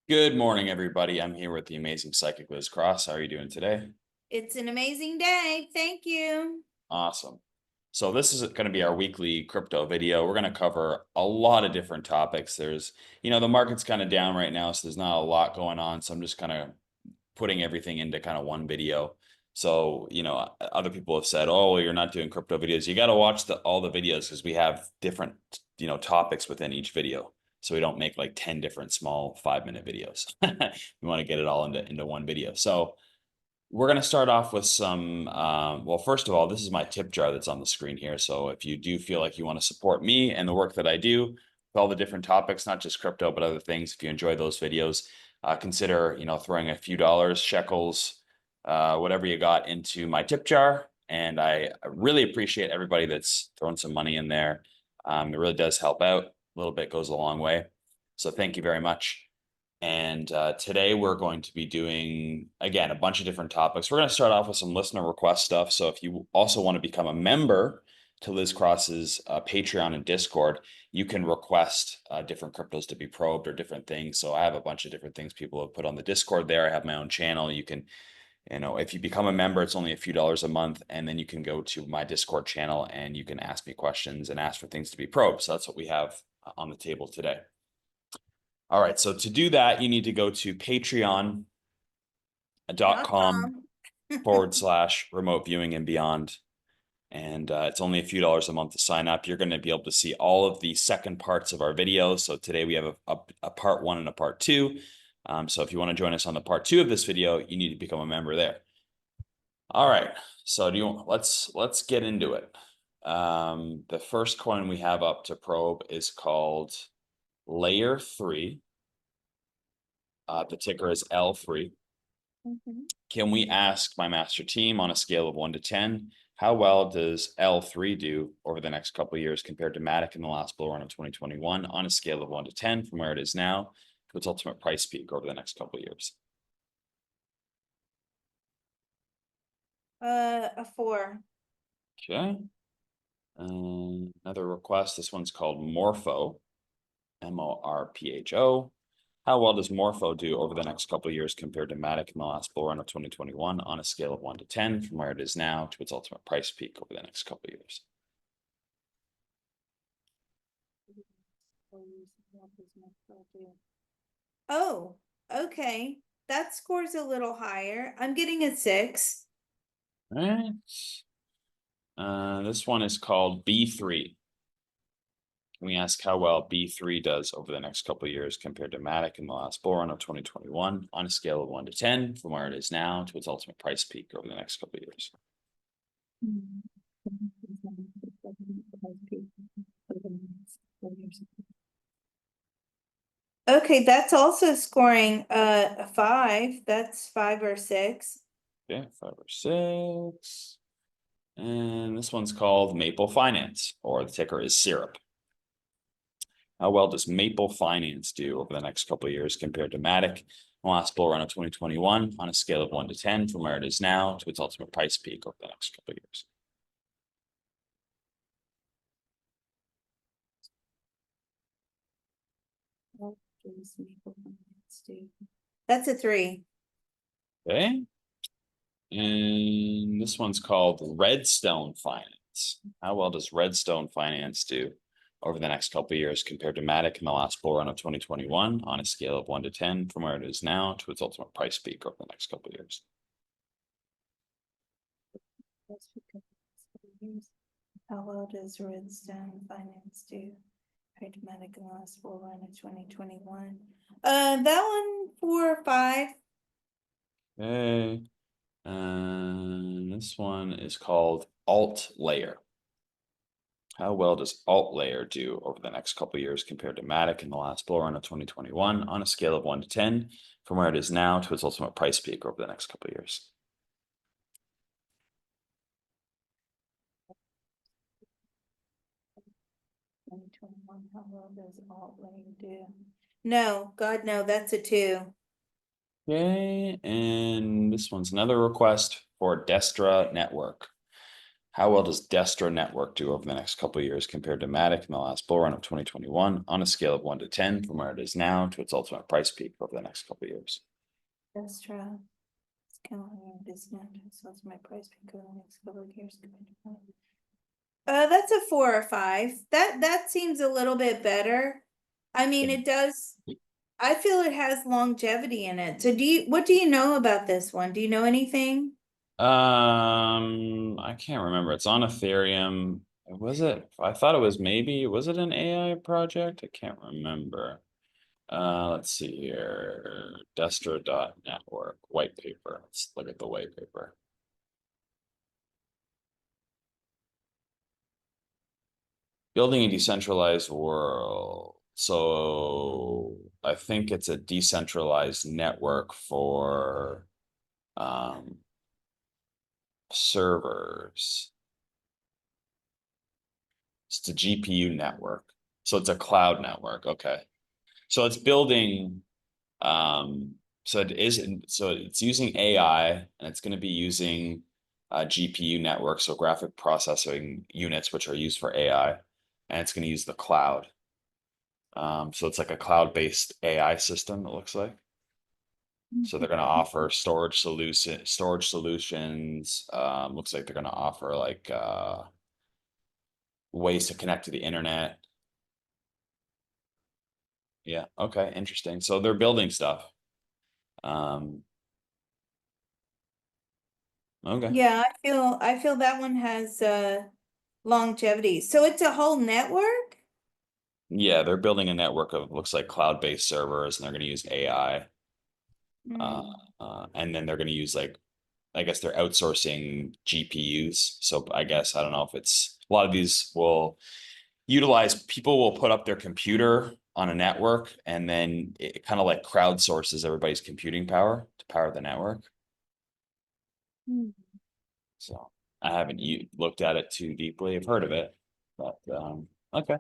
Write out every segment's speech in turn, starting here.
Good morning, everybody. I'm here with the amazing psychic Liz Cross. How are you doing today? It's an amazing day. Thank you. Awesome. So this is going to be our weekly crypto video. We're going to cover a lot of different topics. The market's kind of down right now, so there's not a lot going on. So I'm just kind of putting everything into kind of one video. So, other people have said, "Oh, well, you're not doing crypto videos." You got to watch all the videos because we have different, topics within each video. So we don't make like 10 different small 5-minute videos. We want to get it all into one video. So we're going to start off with some, well, first of all, this is my tip jar that's on the screen here. So if you do feel like you want to support me and the work that I do with all the different topics, not just crypto, but other things, if you enjoy those videos, consider, throwing a few dollars, shekels, whatever you got into my tip jar. And I really appreciate everybody that's thrown some money in there. It really does help out. A little bit goes a long way. So thank you very much. And today we're going to be doing, again, a bunch of different topics. We're going to start off with some listener request stuff. So if you also want to become a member to Liz Cross's Patreon and Discord, you can request different cryptos to be probed or different things. So I have a bunch of different things people have put on the Discord there. I have my own channel. You can, if you become a member, it's only a few dollars a month. And then you can go to my Discord channel and you can ask me questions and ask for things to be probed. So that's what we have on the table today. All right, so to do that, you need to go to patreon.com .com. / remote viewing and beyond. And it's only a few dollars a month to sign up. You're going to be able to see all of the second parts of our videos. So today we have a part 1 and a part 2. So if you want to join us on the part 2 of this video, you need to become a member there. All right, so let's get into it. The first coin we have up to probe is called Layer 3. The ticker is L3. Can we ask my master team on a scale of 1 to 10, how well does L3 do over the next couple of years compared to Matic in the last bull run of 2021 on a scale of 1 to 10 from where it is now to its ultimate price peak over the next couple of years? A 4. Okay. Another request. This one's called Morpho, MORPHO. How well does Morpho do over the next couple of years compared to Matic in the last bull run of 2021 on a scale of 1 to 10 from where it is now to its ultimate price peak over the next couple of years? Oh, okay. That score's a little higher. I'm getting a 6. All right. This one is called B3. Can we ask how well B3 does over the next couple of years compared to Matic in the last bull run of 2021 on a scale of 1 to 10 from where it is now to its ultimate price peak over the next couple of years? Okay, that's also scoring a 5. That's 5 or 6. Okay, 5 or 6. And this one's called Maple Finance, or the ticker is Syrup. How well does Maple Finance do over the next couple of years compared to Matic, the last bull run of 2021 on a scale of 1 to 10 from where it is now to its ultimate price peak over the next couple of years? That's a 3. Okay. And this one's called Redstone Finance. How well does Redstone Finance do over the next couple of years compared to Matic in the last bull run of 2021 on a scale of 1 to 10 from where it is now to its ultimate price peak over the next couple of years? How well does Redstone Finance do? Pragmatic and last full run of 2021. That one 4 or 5. Okay. And this one is called Alt Layer. How well does Alt Layer do over the next couple of years compared to Matic in the last bull run of 2021 on a scale of 1 to 10 from where it is now to its ultimate price peak over the next couple of years? How well does Alt Layer do? No, God, no, that's a 2. Okay, and this one's another request for Destra Network. How well does Destro Network do over the next couple of years compared to Matic in the last bull run of 2021 on a scale of 1 to 10 from where it is now to its ultimate price peak over the next couple of years? That's right. It's calendar business, so it's my price pick over the next couple of years. That's a 4 or 5. That seems a little bit better. I mean, Yeah. it does. I feel it has longevity in it. So what do you know about this one? Do you know anything? I can't remember. It's on Ethereum. Was it? I thought it was maybe, was it an AI project? I can't remember. Let's see here. Destro.network white paper. Let's look at the white paper. Building a decentralized world. So I think it's a decentralized network for servers. It's a GPU network. So it's a cloud network. Okay. So it's building so it's using AI and it's going to be using GPU network, so graphic processing units, which are used for AI, and it's going to use the cloud. So it's like a cloud-based AI system, it looks like. So they're going to offer storage solutions. Looks like they're going to offer like ways to connect to the internet. Yeah, okay, interesting. So they're building stuff. Um, okay. Yeah, I feel that one has longevity. So it's a whole network? Yeah, they're building a network of looks like cloud-based servers, and they're going to use AI. Uh, Hmm. and then they're going to use like, I guess they're outsourcing GPUs. So I guess I don't know if it's a lot of these will utilize people will put up their computer on a network, and then it kind of like crowdsources everybody's computing power to power the network. Hmm. So I haven't looked at it too deeply. I've heard of it, but okay,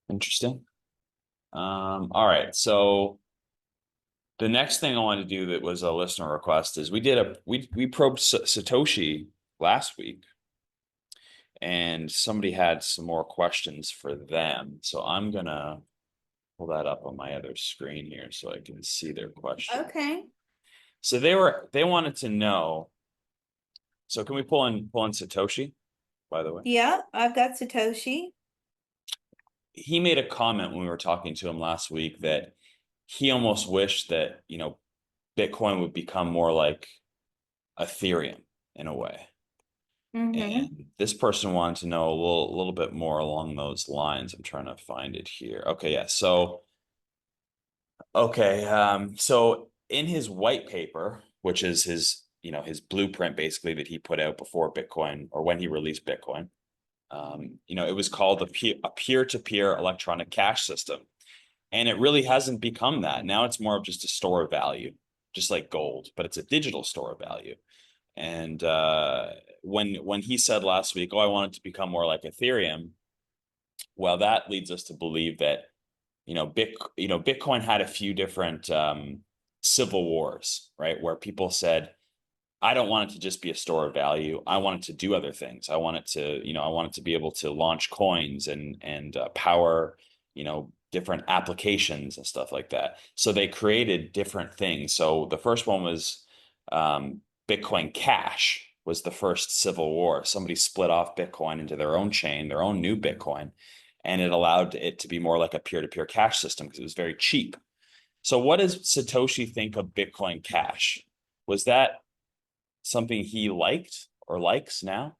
interesting. All right, so the next thing I wanted to do that was a listener request is we probed Satoshi last week, and somebody had some more questions for them. So I'm gonna pull that up on my other screen here so I can see their question. Okay. So they wanted to know. So can we pull in Satoshi, by the way? Yeah, I've got Satoshi. He made a comment when we were talking to him last week that he almost wished that, Bitcoin would become more like Ethereum in a way. Mm-hmm. And this person wanted to know a little bit more along those lines. I'm trying to find it here. Okay, yeah. So, okay, so in his white paper, which is his blueprint basically that he put out before Bitcoin or when he released Bitcoin, it was called a peer-to-peer electronic cash system. And it really hasn't become that. Now it's more of just a store of value, just like gold, but it's a digital store of value. And when he said last week, "Oh, I want it to become more like Ethereum," well, that leads us to believe that Bitcoin had a few different civil wars, right, where people said, "I don't want it to just be a store of value. I want it to do other things. I want it to be able to launch coins and power, different applications and stuff like that." So they created different things. So the first one was Bitcoin Cash was the first civil war. Somebody split off Bitcoin into their own chain, their own new Bitcoin, and it allowed it to be more like a peer-to-peer cash system because it was very cheap. So what does Satoshi think of Bitcoin Cash? Was that something he liked or likes now?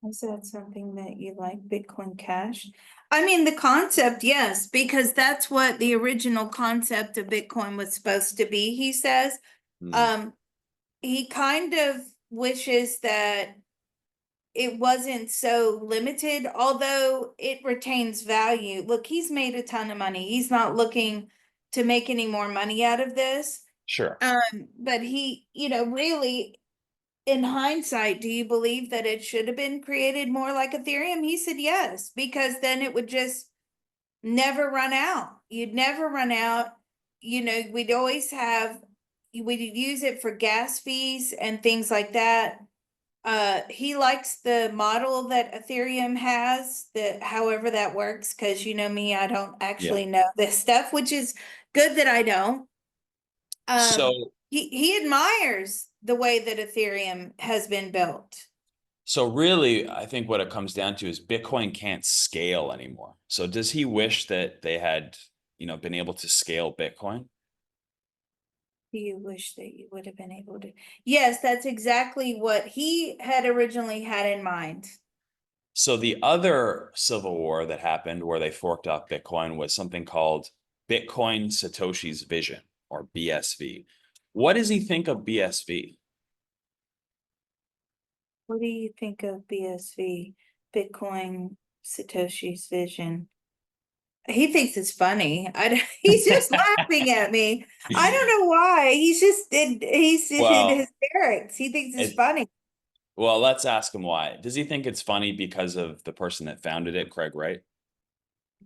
Is that something that you like, Bitcoin Cash? I mean, the concept, yes, because that's what the original concept of Bitcoin was supposed to be, he says. Hmm. Um, he kind of wishes that it wasn't so limited, although it retains value. Look, he's made a ton of money. He's not looking to make any more money out of this. Sure. But he, really, in hindsight, do you believe that it should have been created more like Ethereum? He said yes, because then it would just never run out. You'd never run out. We'd always we'd use it for gas fees and things like that. He likes the model that Ethereum has, that however that works, because you know me, I don't Yeah. actually know this stuff, which is good that I don't. So He admires the way that Ethereum has been built. So really, I think what it comes down to is Bitcoin can't scale anymore. So does he wish that they had, been able to scale Bitcoin? Do you wish that you would have been able to? Yes, that's exactly what he had originally had in mind. So the other civil war that happened where they forked off Bitcoin was something called Bitcoin Satoshi's Vision, or BSV. What does he think of BSV? What do you think of BSV, Bitcoin Satoshi's vision? He thinks it's funny. He's just laughing at me. I don't know why. He's in Well, hysterics. He thinks it's it, funny. well, let's ask him why. Does he think it's funny because of the person that founded it, Craig Wright?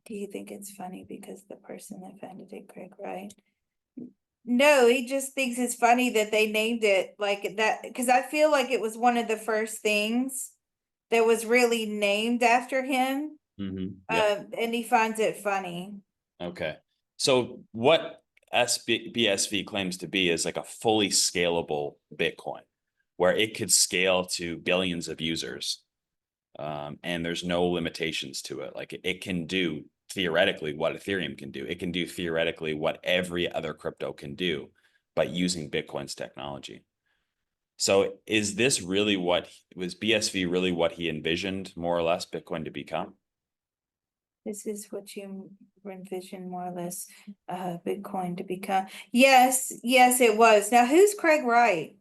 Do you think it's funny because the person that founded it, Craig Wright? No, he just thinks it's funny that they named it like that because I feel like it was one of the first things that was really named after him. Yep. And he finds it funny. Okay. So what BSV claims to be is like a fully scalable Bitcoin where it could scale to billions of users. And there's no limitations to it. Like it can do theoretically what Ethereum can do. It can do theoretically what every other crypto can do, but using Bitcoin's technology. So is this really was BSV really what he envisioned more or less Bitcoin to become? This is what you envision more or less Bitcoin to become. Yes, yes, it was. Now, who's Craig Wright?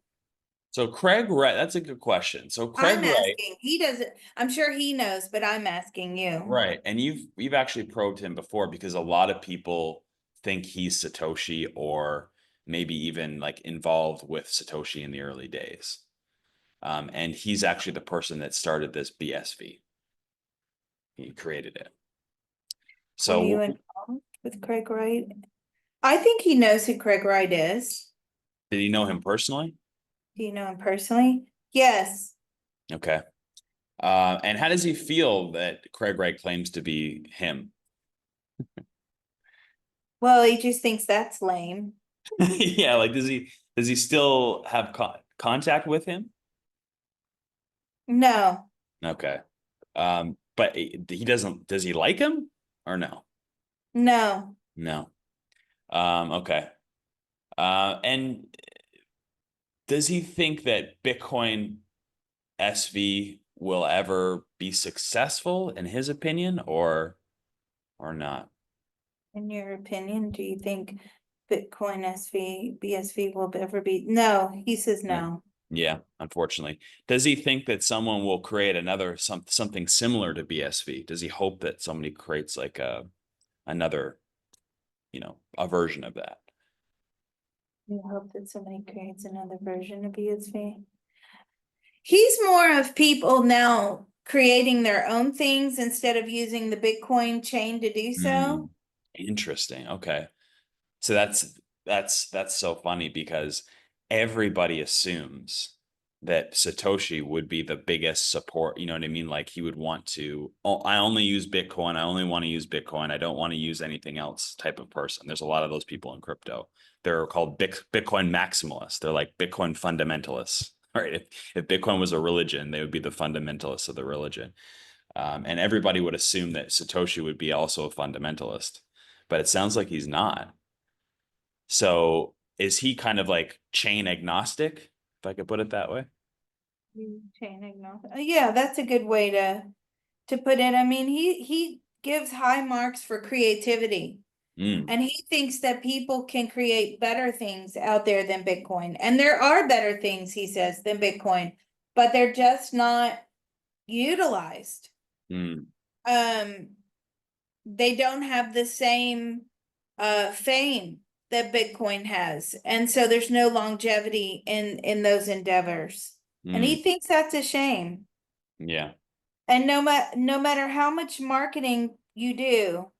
So Craig Wright, that's a good question. So Craig I'm Wright, asking. He doesn't, I'm sure he knows, but I'm asking you. right, and you've actually probed him before because a lot of people think he's Satoshi or maybe even like involved with Satoshi in the early days. And he's actually the person that started this BSV. He created it. Were you So involved with Craig Wright? I think he knows who Craig Wright is. did he know him personally? Do you know him personally? Yes. Okay. And how does he feel that Craig Wright claims to be him? Well, he just thinks that's lame. Yeah, like does he still have contact with him? No, Okay. But he doesn't, does he like him or no? no. No. Okay. And does he think that Bitcoin SV will ever be successful in his opinion or not? In your opinion, do you think Bitcoin BSV will ever be? No, he says No. no. Yeah, unfortunately. Does he think that someone will create another something similar to BSV? Does he hope that somebody creates like another, a version of that? You hope that somebody creates another version of BSV. He's more of people now creating their own things instead of using the Bitcoin chain to do Hmm. so. Interesting. Okay. So that's so funny because everybody assumes that Satoshi would be the biggest support. You know what I mean? Like he would want to, oh, I only use Bitcoin. I only want to use Bitcoin. I don't want to use anything else type of person. There's a lot of those people in crypto. They're called Bitcoin maximalists. They're like Bitcoin fundamentalists. Right. If Bitcoin was a religion, they would be the fundamentalists of the religion. And everybody would assume that Satoshi would be also a fundamentalist, but it sounds like he's not. So is he kind of like chain agnostic, if I could put it that way? Chain agnostic. Yeah, that's a good way to put it. I mean, he gives high marks for creativity. Mm, And he thinks that people can create better things out there than Bitcoin. And there are better things, he says, than Bitcoin, but they're just not utilized. mm, Um, they don't have the same fame that Bitcoin has. And so there's no longevity in those endeavors. And mm. he thinks that's a shame. Yeah. And no matter how much marketing you do,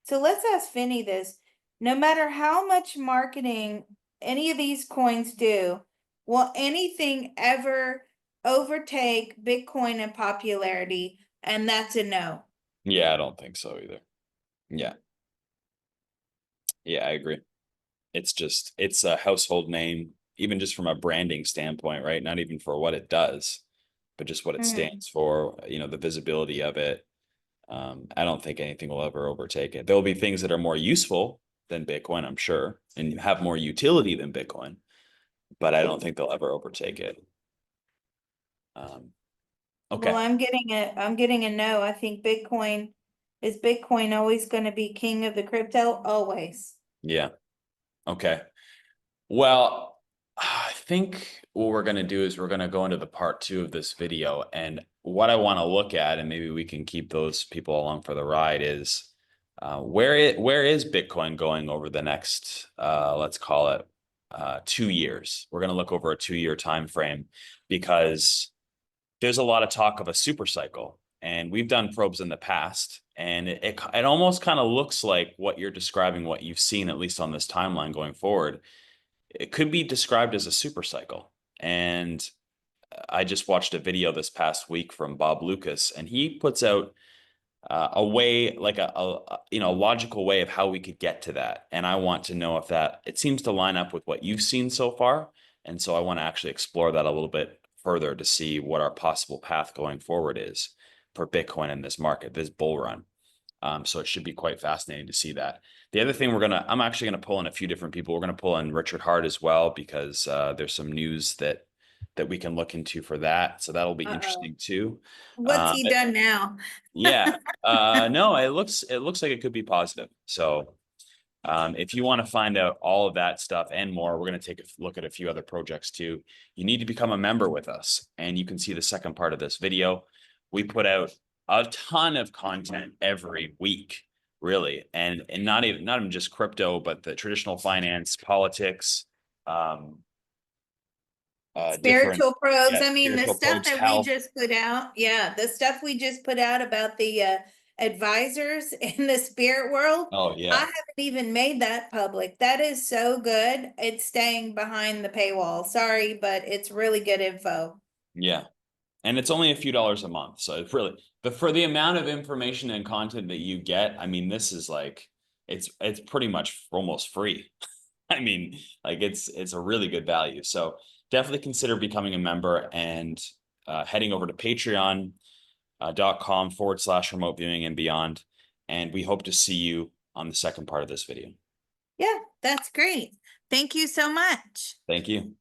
so let's ask Finney this. No matter how much marketing any of these coins do, will anything ever overtake Bitcoin in popularity, and that's a no. Yeah, I don't think so either. Yeah. Yeah, I agree. It's a household name, even just from a branding standpoint, right? Not even for what it does, but just what it Mhm. stands for, the visibility of it. I don't think anything will ever overtake it. There'll be things that are more useful than Bitcoin, I'm sure, and have more utility than Bitcoin, but I don't think they'll ever overtake it. Um, Well, okay. I'm getting a no. I think is Bitcoin always going to be king of the crypto? Always. Yeah. Okay. Well, I think what we're going to do is we're going to go into the part two of this video. And what I want to look at, and maybe we can keep those people along for the ride, is where is Bitcoin going over the next, let's call it 2 years. We're going to look over a 2-year time frame because there's a lot of talk of a super cycle. And we've done probes in the past, and it almost kind of looks like what you're describing, what you've seen, at least on this timeline going forward, it could be described as a super cycle. And I just watched a video this past week from Bob Lucas, and he puts out a way, like a logical way of how we could get to that. And I want to know if that it seems to line up with what you've seen so far. And so I want to actually explore that a little bit further to see what our possible path going forward is for Bitcoin in this market, this bull run. So it should be quite fascinating to see that. The other thing I'm actually gonna pull in a few different people. We're gonna pull in Richard Hart as well because there's some news that we can look into for that. So that'll be Uh-oh. interesting too. What's Um, he done now? yeah. No, it looks like it could be positive. So if you want to find out all of that stuff and more, we're going to take a look at a few other projects too. You need to become a member with us, and you can see the second part of this video. We put out a ton of content every week, really, and not even just crypto, but the traditional finance, politics, um, different, Spiritual probes. yeah, I mean, the spiritual stuff probes, that we health. just put out. Yeah, the stuff we just put out about the advisors in the spirit world. Oh I yeah, haven't even made that public. That is so good. It's staying behind the paywall. Sorry, but it's really good info. yeah. And it's only a few dollars a month. So it's really, but for the amount of information and content that you get, I mean, this is like it's pretty much almost free. I mean, like it's a really good value. So definitely consider becoming a member and heading over to patreon.com/remote viewing and beyond. And we hope to see you on the second part of this video. Yeah, that's great. Thank you so much. Thank you.